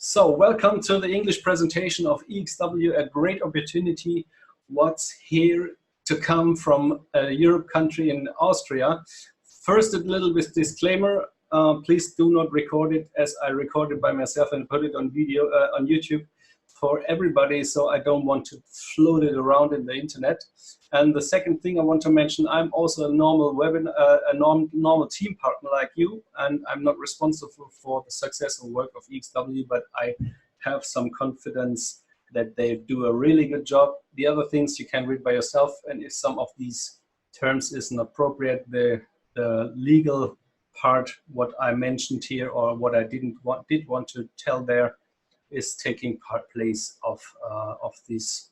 So welcome to the English presentation of EXW, a great opportunity. What's here to come from a Europe country in Austria. First, a little bit disclaimer. Please do not record it as I recorded by myself and put it on video on YouTube for everybody. So I don't want to float it around in the internet. And the second thing I want to mention, I'm also a normal normal team partner like you, and I'm not responsible for the successful work of EXW, but I have some confidence that they do a really good job. The other things you can read by yourself, and if some of these terms isn't appropriate, the legal part, what I mentioned here or what I did want to tell there, is taking place of these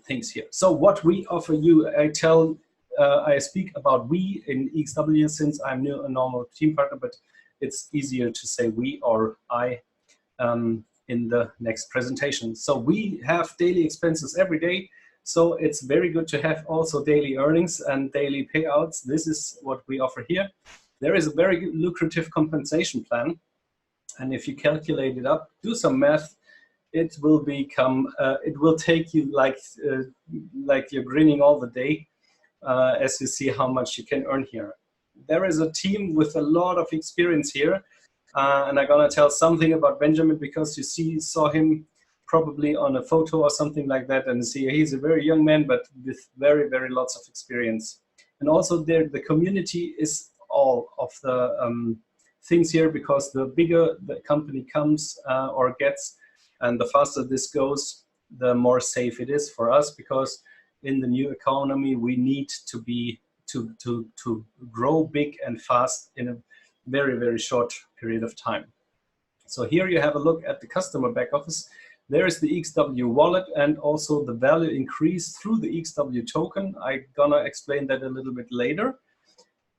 things here. So what we offer you, I speak about we in EXW since I'm a normal team partner, but it's easier to say we or I in the next presentation. So we have daily expenses every day. So it's very good to have also daily earnings and daily payouts. This is what we offer here. There is a very good lucrative compensation plan. And if you calculate it up, do some math, it will become, it will take you like you're grinning all the day as you see how much you can earn here. There is a team with a lot of experience here. And I'm gonna tell something about Benjamin because you saw him probably on a photo or something like that, and see he's a very young man, but with very, very lots of experience. And also there, the community is all of the things here, because the bigger the company comes or gets, and the faster this goes, the more safe it is for us, because in the new economy we need to be to grow big and fast in a very, very short period of time. So here you have a look at the customer back office. There is the EXW wallet and also the value increase through the EXW token. I'm gonna explain that a little bit later.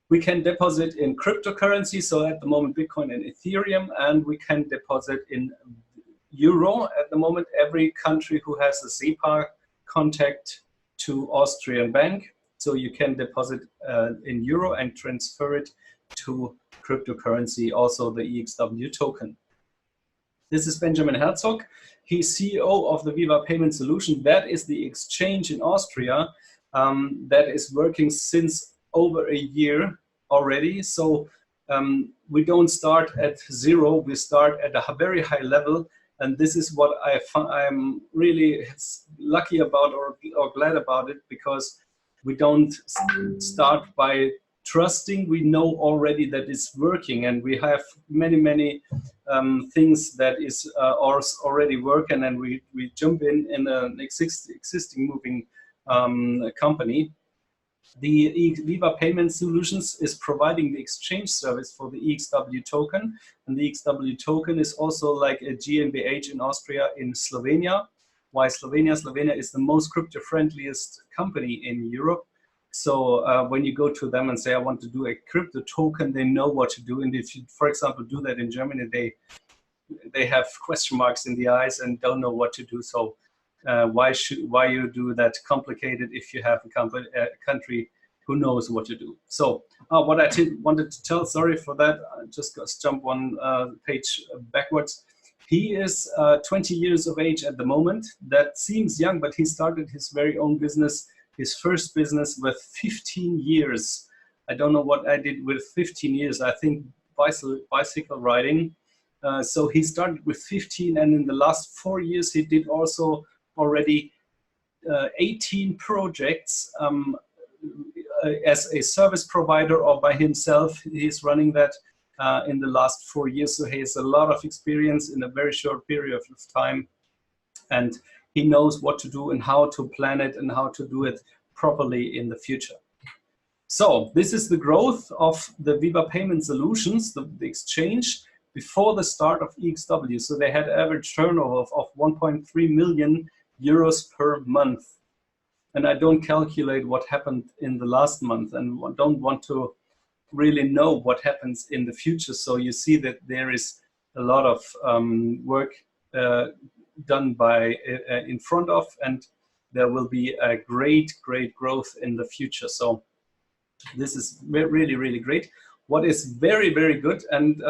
We can deposit in cryptocurrency, so at the moment Bitcoin and Ethereum, and we can deposit in euro. At the moment, every country who has a SEPA contact to Austrian bank, so you can deposit in euro and transfer it to cryptocurrency, also the EXW token. This is Benjamin Herzog. He's CEO of the Viva Payment Solution. That is the exchange in Austria that is working since over a year already. So we don't start at zero, we start at a very high level. And this is what I'm really lucky about or glad about it, because we don't start by trusting. We know already that it's working, and we have many things that is already working, and we jump in an existing moving company. The Viva Payment Solutions is providing the exchange service for the EXW token, and the EXW token is also like a GmbH in Austria in Slovenia. Why Slovenia? Slovenia is the most crypto-friendliest company in Europe. So when you go to them and say, I want to do a crypto token, they know what to do. And if you, for example, do that in Germany, they have question marks in the eyes and don't know what to do. So why you do that complicated if you have a country who knows what to do? So what I wanted to tell, sorry for that, I just got to jump one page backwards. He is 20 years of age at the moment. That seems young, but he started his very own business, his first business, with 15 years. I don't know what I did with 15 years. I think bicycle riding. So he started with 15, and in the last 4 years he did also already 18 projects as a service provider or by himself. He's running that in the last 4 years. So he has a lot of experience in a very short period of time, and he knows what to do and how to plan it and how to do it properly in the future. So this is the growth of the Viva Payment Solutions, the exchange, before the start of EXW. So they had average turnover of 1.3 million euros per month. And I don't calculate what happened in the last month and don't want to really know what happens in the future. So you see that there is a lot of work done by in front of, and there will be a great growth in the future. So this is really great. What is very good, and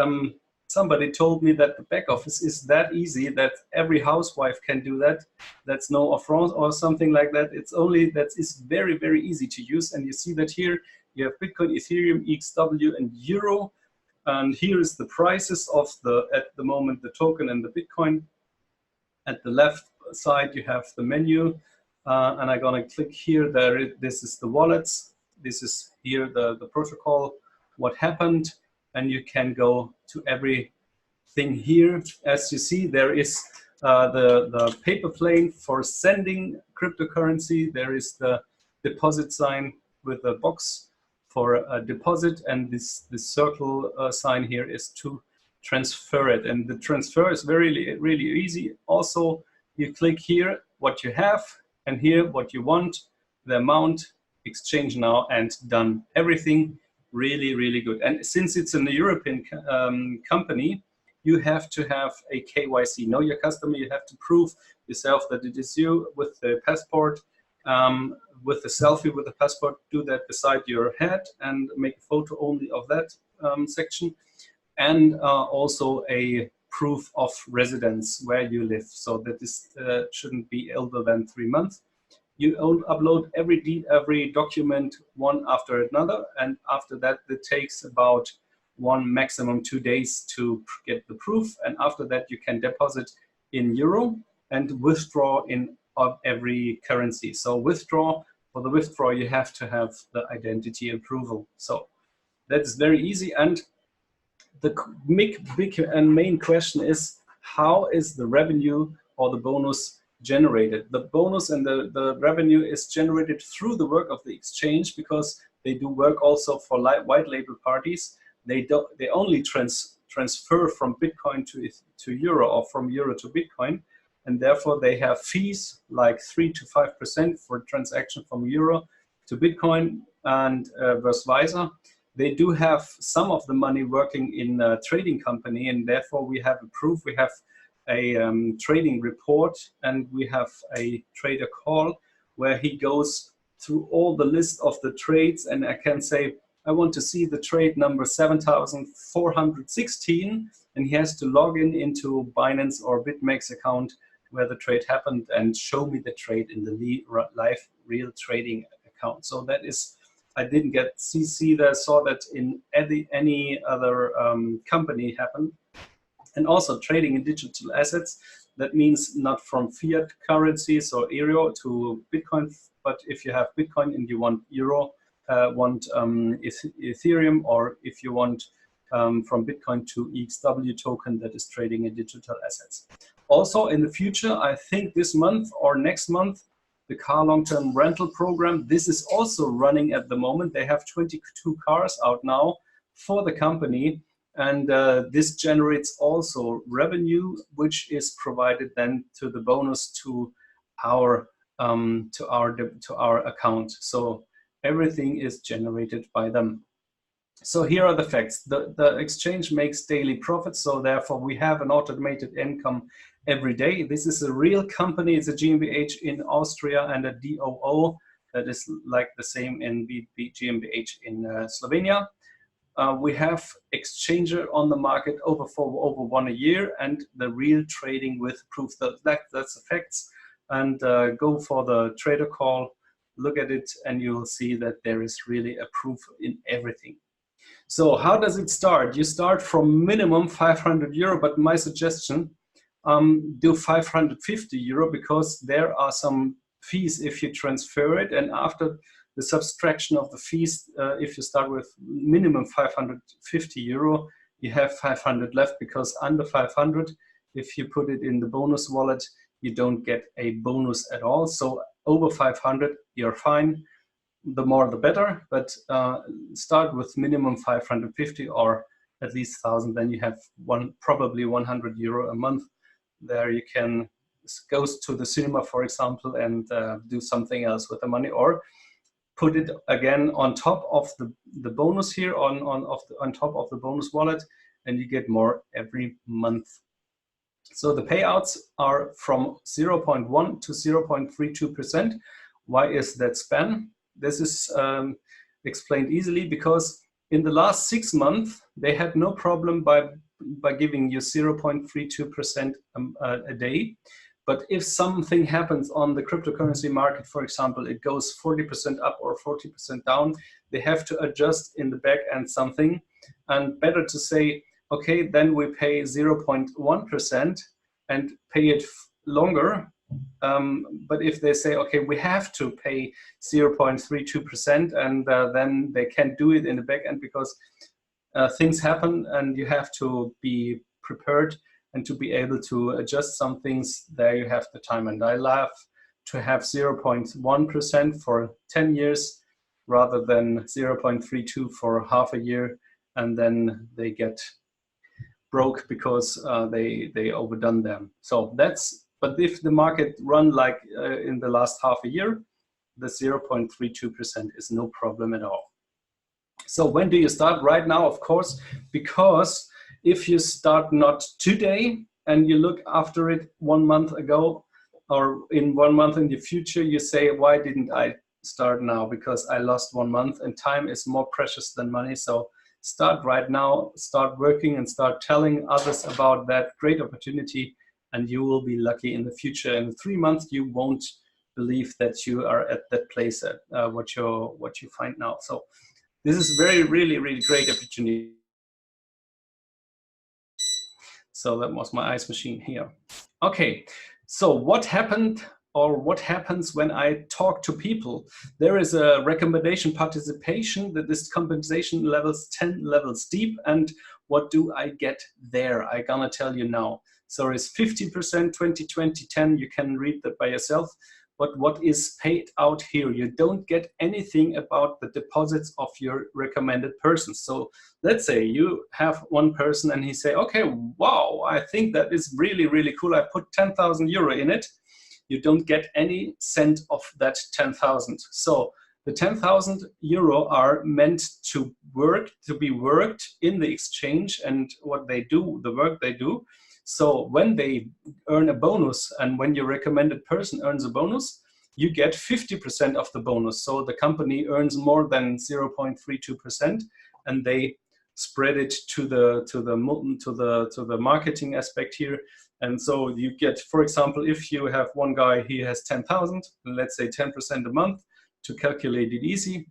somebody told me that the back office is that easy that every housewife can do that. That's no affront or something like that. It's only that it's very, very easy to use. And you see that here you have Bitcoin, Ethereum, EXW, and Euro. And here is the prices of at the moment, the token and the Bitcoin. At the left side, you have the menu. And I'm going to click here. This is the wallets. This is here the protocol, what happened. And you can go to everything here. As you see, there is the paper plane for sending cryptocurrency. There is the deposit sign with a box for a deposit. And this circle sign here is to transfer it. And the transfer is really, really easy. Also, you click here what you have and here what you want, the amount, exchange now, and done. Everything really, really good. And since it's in a European company, you have to have a KYC. Know your customer. You have to prove yourself that it is you with the passport, with the selfie with the passport. Do that beside your head and make a photo only of that section. And also a proof of residence where you live. So that this shouldn't be older than 3 months. You upload every document one after another, and after that it takes about maximum 2 days to get the proof, and after that you can deposit in euro and withdraw in every currency. So for the withdraw you have to have the identity approval. So that's very easy. And the big and main question is, how is the revenue or the bonus generated? The bonus and the revenue is generated through the work of the exchange, because they do work also for white label parties. They only transfer from Bitcoin to euro or from euro to Bitcoin, and therefore they have fees like 3 to 5% for transaction from euro to Bitcoin and vice versa. They do have some of the money working in a trading company, and therefore we have a proof. We have a trading report, and we have a trader call where he goes through all the list of the trades, and I can say, I want to see the trade number 7,416, and he has to log into Binance or BitMEX account where the trade happened and show me the trade in the live real trading account. So that is, I didn't get CC there, saw that in any other company happened. And also trading in digital assets, that means not from fiat currencies or euro to Bitcoin, but if you have Bitcoin and you want euro, want Ethereum, or if you want from Bitcoin to EXW token, that is trading in digital assets. Also in the future, I think this month or next month, the car long-term rental program, this is also running at the moment. They have 22 cars out now for the company. And this generates also revenue, which is provided then to the bonus to our account. So everything is generated by them. So here are the facts. The exchange makes daily profits, so therefore we have an automated income every day. This is a real company. It's a GmbH in Austria and a DOO that is like the same in GmbH in Slovenia. We have exchanger on the market over 1 year, and the real trading with proof. That's the facts. And go for the trader call, look at it, and you'll see that there is really a proof in everything. So how does it start? You start from minimum 500 euro, but my suggestion, do 550 euro, because there are some fees if you transfer it, and after the subtraction of the fees, if you start with minimum 550 euro, you have 500 left, because under 500, if you put it in the bonus wallet, you don't get a bonus at all. So over 500, you're fine. The more the better, but start with minimum 550 or at least 1,000, then you have probably 100 euro a month. There you can go to the cinema, for example, and do something else with the money, or put it again on top of the bonus here, on top of the bonus wallet, and you get more every month. So the payouts are from 0.1 to 0.32%. Why is that span? This is explained easily because in the last 6 months, they had no problem by by giving you 0.32% a day. But if something happens on the cryptocurrency market, for example, it goes 40% up or 40% down, they have to adjust in the back end something. And better to say, okay, then we pay 0.1% and pay it longer. But if they say, okay, we have to pay 0.32% and then they can't do it in the back end because things happen and you have to be prepared and to be able to adjust some things, there you have the time. And I love to have 0.1% for 10 years rather than 0.32 for half a year, and then they get broke because they overdone them. So that's, but if the market run like in the last half a year, the 0.32% is no problem at all. So when do you start? Right now, of course, because if you start not today and you look after it 1 month ago or in 1 month in the future, you say, why didn't I start now? Because I lost 1 month and time is more precious than money. So start right now, start working and start telling others about that great opportunity, and you will be lucky in the future. In 3 months, you won't believe that you are at that place at what you find now. So this is really great opportunity. So that was my ice machine here. Okay, so what happened or what happens when I talk to people? There is a recommendation participation that is compensation levels 10 levels deep. And what do I get there? I'm gonna tell you now. So it's 50%, 20, 20, 10. You can read that by yourself. But what is paid out here? You don't get anything about the deposits of your recommended persons. So let's say you have one person and he say, okay, wow, I think that is really cool. I put 10,000 euro in it. You don't get any cent of that 10,000. So the 10,000 euro are meant to be worked in the exchange and what they do, the work they do. So when they earn a bonus and when your recommended person earns a bonus, you get 50% of the bonus. So the company earns more than 0.32% and they spread it to the marketing aspect here. And so you get, for example, if you have one guy, he has 10,000, let's say 10% a month, to calculate it easy,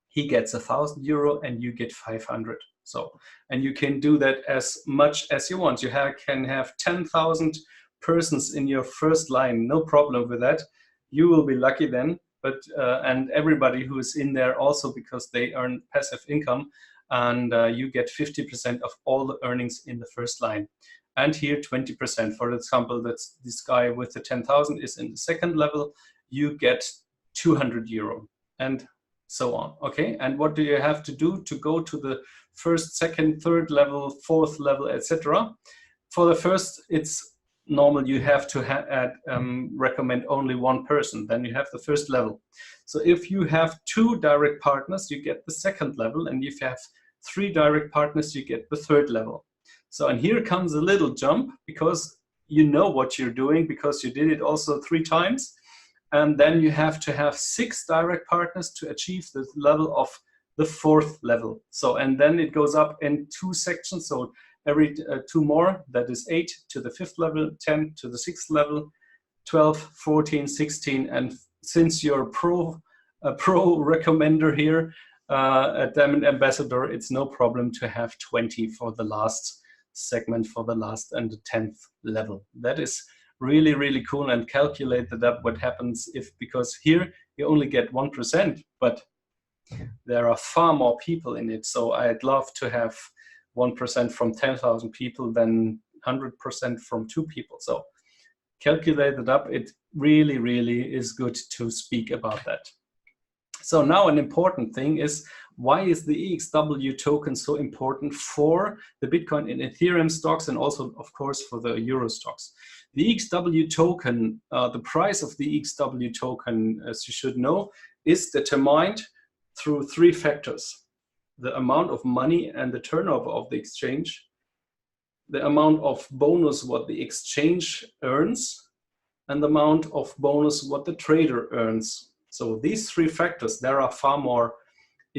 he gets 1,000 euro and you get 500. So, and you can do that as much as you want. You can have 10,000 persons in your first line, no problem with that. You will be lucky then, but and everybody who is in there also, because they earn passive income, and you get 50% of all the earnings in the first line. And here 20%, for example, that's this guy with the 10,000 is in the second level, you get 200 euro and so on. Okay, and what do you have to do to go to the first, second, third level, fourth level, etc.? For the first, it's normal, you have to recommend only one person, then you have the first level. So if you have 2 direct partners, you get the second level, and if you have 3 direct partners, you get the third level. So, and here comes a little jump, because you know what you're doing, because you did it also 3 times. And then you have to have 6 direct partners to achieve the level of the 4th level. So, and then it goes up in 2 sections. So every 2 more, that is 8 to the 5th level, 10 to the 6th level, 12, 14, 16. And since you're a pro recommender here, a Diamond Ambassador, it's no problem to have 20 for the last segment, for the last and the 10th level. That is really cool, and calculate that up what happens if, because here you only get 1%, but there are far more people in it. So I'd love to have 1% from 10,000 people than 100% from 2 people. So calculate it up. It really is good to speak about that. So now an important thing is, why is the EXW token so important for the Bitcoin and Ethereum stocks, and also, of course, for the Euro stocks? The EXW token, the price of the EXW token, as you should know, is determined through 3 factors: the amount of money and the turnover of the exchange, the amount of bonus what the exchange earns, and the amount of bonus what the trader earns. So these 3 factors, there are far more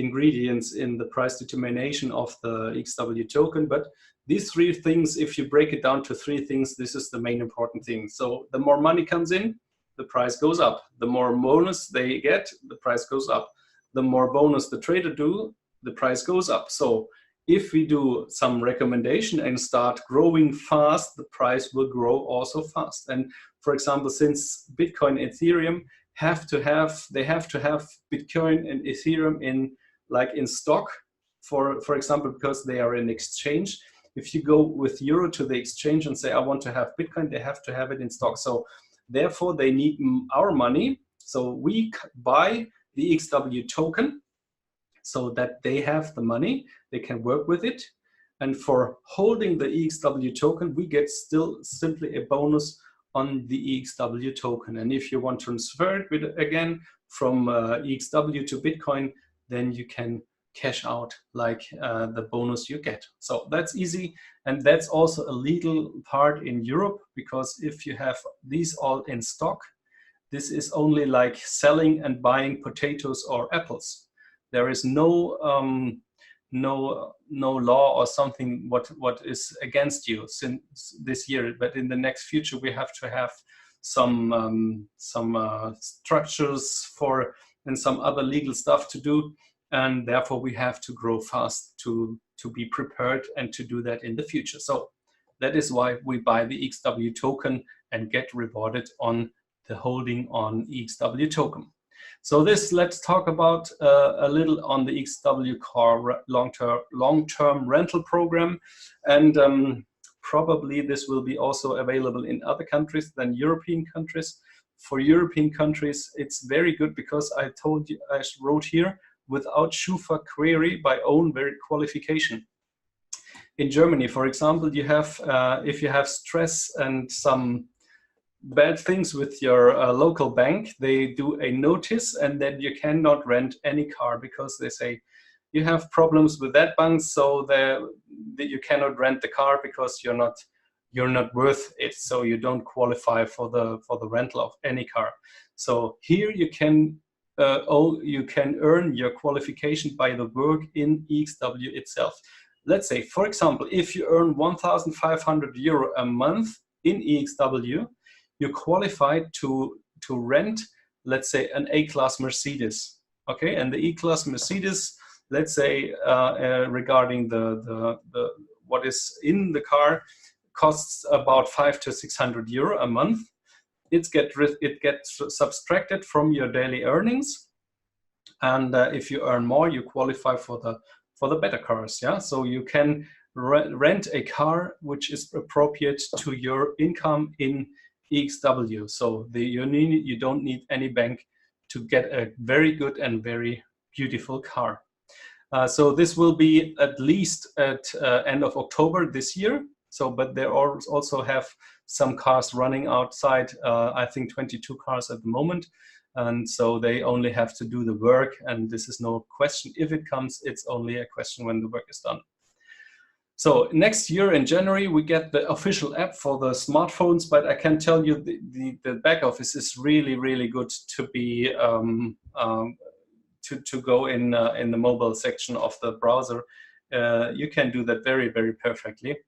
ingredients in the price determination of the EXW token, but these three things, if you break it down to three things, this is the main important thing. So the more money comes in, the price goes up. The more bonus they get, the price goes up. The more bonus the trader do, the price goes up. So if we do some recommendation and start growing fast, the price will grow also fast. And for example, since Bitcoin, Ethereum they have to have Bitcoin and Ethereum in stock, for example, because they are in exchange. If you go with euro to the exchange and say, I want to have Bitcoin, they have to have it in stock. So therefore they need our money. So we buy the EXW token so that they have the money, they can work with it. And for holding the EXW token, we get still simply a bonus on the EXW token. And if you want to transfer it again from EXW to Bitcoin, then you can cash out like the bonus you get. So that's easy. And that's also a legal part in Europe, because if you have these all in stock, this is only like selling and buying potatoes or apples. There is no law or something what is against you since this year. But in the next future, we have to have some structures for and some other legal stuff to do. And therefore, we have to grow fast to be prepared and to do that in the future. So that is why we buy the EXW token and get rewarded on the holding on EXW token. So let's talk about a little on the EXW car long-term rental program. And probably this will be also available in other countries than European countries. For European countries, it's very good because I wrote here, without Schufa query by own qualification. In Germany, for example, you have if you have stress and some bad things with your local bank, they do a notice and then you cannot rent any car because they say you have problems with that bank, so that you cannot rent the car because you're not worth it, so you don't qualify for the rental of any car. So here you can earn your qualification by the work in EXW itself. Let's say, for example, if you earn 1,500 euro a month in EXW, you're qualified to rent, let's say, an A-class Mercedes. Okay, and the E-class Mercedes, let's say, regarding the what is in the car, costs about 500 to 600 euro a month. It gets subtracted from your daily earnings, and if you earn more, you qualify for the better cars. Yeah, so you can rent a car which is appropriate to your income in EXW. So you don't need any bank to get a very good and very beautiful car. So this will be at least at end of October this year. So, but there also have some cars running outside, I think 22 cars at the moment. And so they only have to do the work, and this is no question. If it comes, it's only a question when the work is done. So next year in January, we get the official app for the smartphones, but I can tell you the back office is really, really good to be to go in the mobile section of the browser. You can do that very, very perfectly.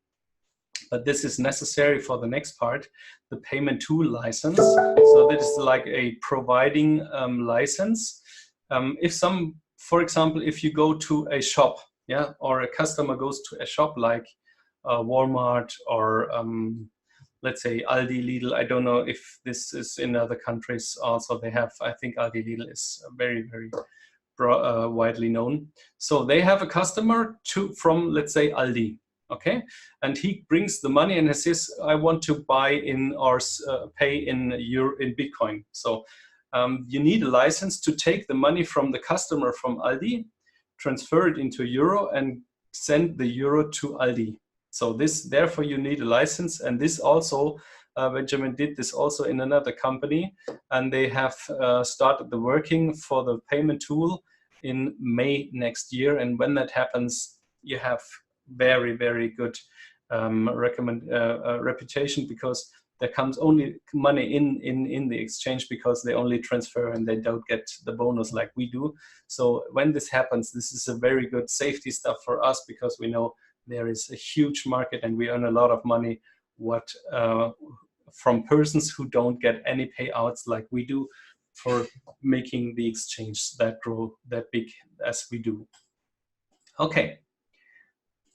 But this is necessary for the next part, the payment tool license. So that is like a providing license. For example, if you go to a shop, yeah, or a customer goes to a shop like Walmart or let's say Aldi, Lidl. I don't know if this is in other countries also. They have, I think Aldi, Lidl is very, very widely known. So they have a customer from, let's say, Aldi. Okay, and he brings the money and says, I want to buy in or pay in Bitcoin. So you need a license to take the money from the customer from Aldi, transfer it into euro and send the euro to Aldi. So therefore you need a license. And this also, Benjamin did this also in another company, and they have started the working for the payment tool in May next year. And when that happens, you have very, very good reputation, because there comes only money in the exchange because they only transfer and they don't get the bonus like we do. So when this happens, this is a very good safety stuff for us, because we know there is a huge market and we earn a lot of money from persons who don't get any payouts like we do for making the exchange that grow that big as we do. Okay,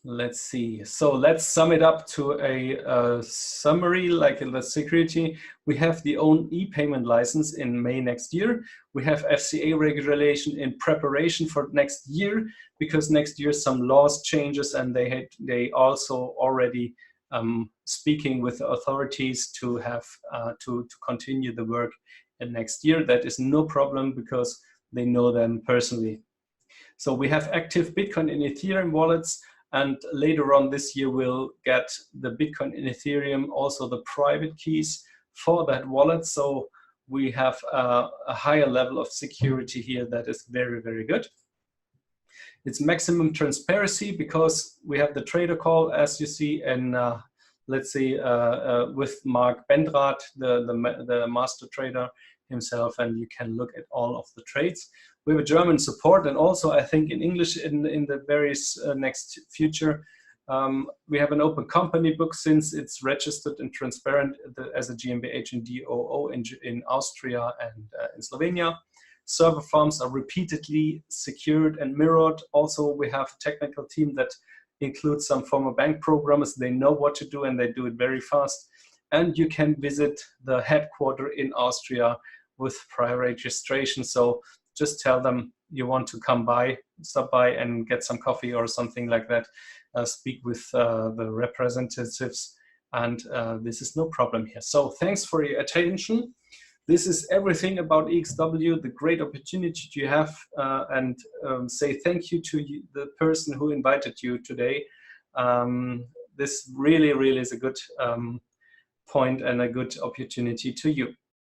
let's see. So let's sum it up to a summary. Like in the security, we have the own e-payment license in May next year. We have FCA regulation in preparation for next year, because next year some laws changes, and they also already speaking with the authorities to have to continue the work in next year. That is no problem because they know them personally. So we have active Bitcoin and Ethereum wallets, and later on this year we'll get the Bitcoin and Ethereum, also the private keys for that wallet. So we have a higher level of security here that is very, very good. It's maximum transparency because we have the trader call, as you see, and let's see, with Mark Bendrath, the master trader himself, and you can look at all of the trades. We have a German support, and also I think in English in the various next future. We have an open company book since it's registered and transparent as a GmbH and DOO in Austria and in Slovenia. Server farms are repeatedly secured and mirrored. Also, we have a technical team that includes some former bank programmers. They know what to do and they do it very fast. And you can visit the headquarters in Austria with prior registration. So just tell them you want to come by, stop by and get some coffee or something like that. Speak with the representatives, and this is no problem here. So thanks for your attention. This is everything about EXW, the great opportunity you have, and say thank you to the person who invited you today. This really, really is a good point and a good opportunity to you.